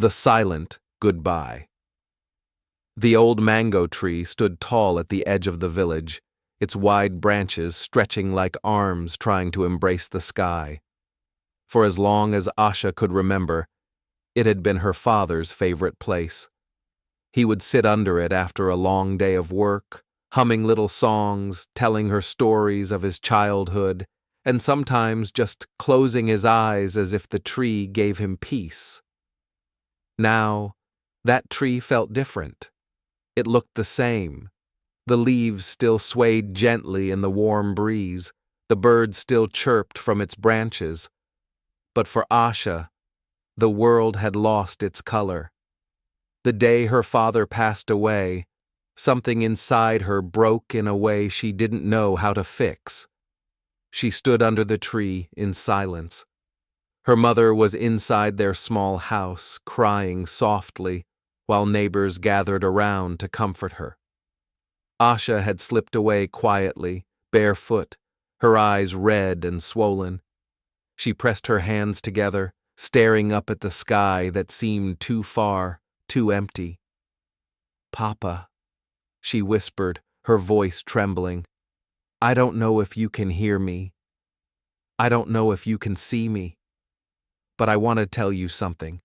The silent goodbye. The old mango tree stood tall at the edge of the village, its wide branches stretching like arms trying to embrace the sky. For as long as Asha could remember, it had been her father's favorite place. He would sit under it after a long day of work, humming little songs, telling her stories of his childhood, and sometimes just closing his eyes as if the tree gave him peace. Now, that tree felt different. It looked the same. The leaves still swayed gently in the warm breeze, the birds still chirped from its branches. But for Asha, the world had lost its color. The day her father passed away, something inside her broke in a way she didn't know how to fix. She stood under the tree in silence. Her mother was inside their small house, crying softly, while neighbors gathered around to comfort her. Asha had slipped away quietly, barefoot, her eyes red and swollen. She pressed her hands together, staring up at the sky that seemed too far, too empty. "Papa," she whispered, her voice trembling, "I don't know if you can hear me. I don't know if you can see me. But I want to tell you something."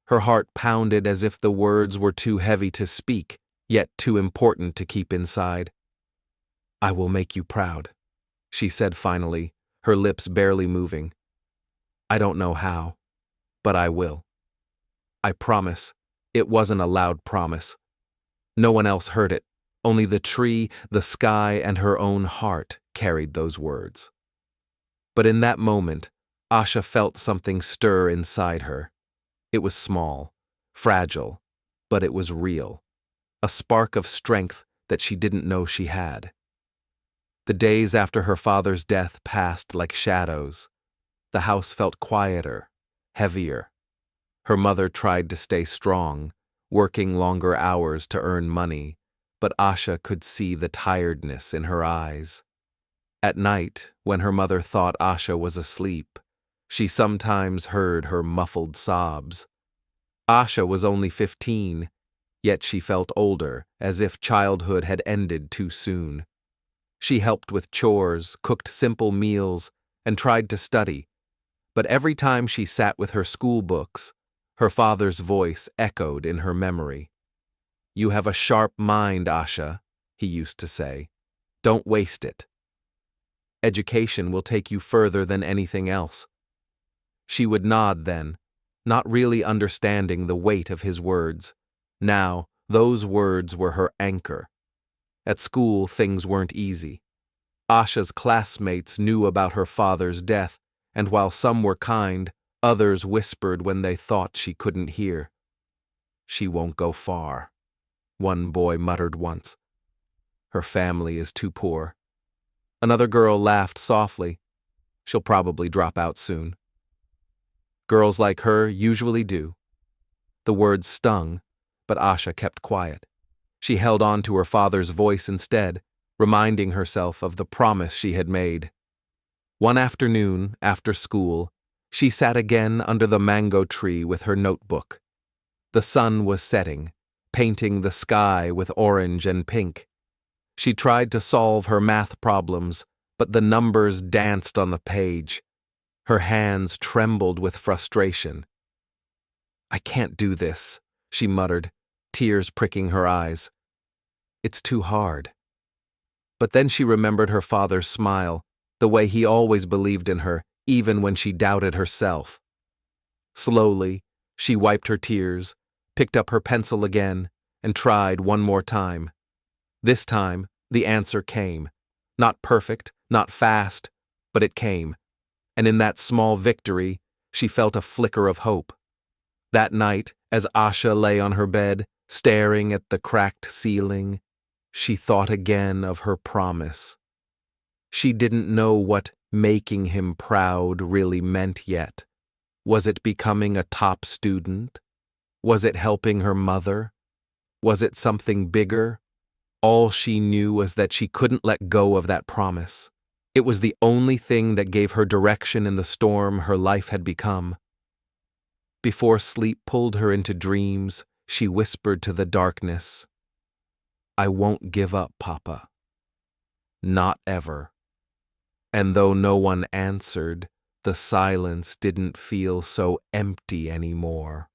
Her heart pounded as if the words were too heavy to speak, yet too important to keep inside. "I will make you proud," she said finally, her lips barely moving. "I don't know how, but I will. I promise." It wasn't a loud promise. No one else heard it. Only the tree, the sky, and her own heart carried those words. But in that moment, Asha felt something stir inside her. It was small, fragile, but it was real. A spark of strength that she didn't know she had. The days after her father's death passed like shadows. The house felt quieter, heavier. Her mother tried to stay strong, working longer hours to earn money, but Asha could see the tiredness in her eyes. At night, when her mother thought Asha was asleep, she sometimes heard her muffled sobs. Asha was only 15, yet she felt older, as if childhood had ended too soon. She helped with chores, cooked simple meals, and tried to study. But every time she sat with her school books, her father's voice echoed in her memory. "You have a sharp mind, Asha," he used to say. "Don't waste it. Education will take you further than anything else." She would nod then, not really understanding the weight of his words. Now, those words were her anchor. At school, things weren't easy. Asha's classmates knew about her father's death, and while some were kind, others whispered when they thought she couldn't hear. "She won't go far," one boy muttered once. "Her family is too poor." Another girl laughed softly. "She'll probably drop out soon." Girls like her usually do. The words stung, but Asha kept quiet. She held on to her father's voice instead, reminding herself of the promise she had made. One afternoon, after school, she sat again under the mango tree with her notebook. The sun was setting, painting the sky with orange and pink. She tried to solve her math problems, but the numbers danced on the page. Her hands trembled with frustration. "I can't do this," she muttered, tears pricking her eyes. "It's too hard." But then she remembered her father's smile, the way he always believed in her, even when she doubted herself. Slowly, she wiped her tears, picked up her pencil again, and tried one more time. This time, the answer came. Not perfect, not fast, but it came. And in that small victory, she felt a flicker of hope. That night, as Asha lay on her bed, staring at the cracked ceiling, she thought again of her promise. She didn't know what making him proud really meant yet. Was it becoming a top student? Was it helping her mother? Was it something bigger? All she knew was that she couldn't let go of that promise. It was the only thing that gave her direction in the storm her life had become. Before sleep pulled her into dreams, she whispered to the darkness, "I won't give up, Papa. Not ever." And though no one answered, the silence didn't feel so empty anymore.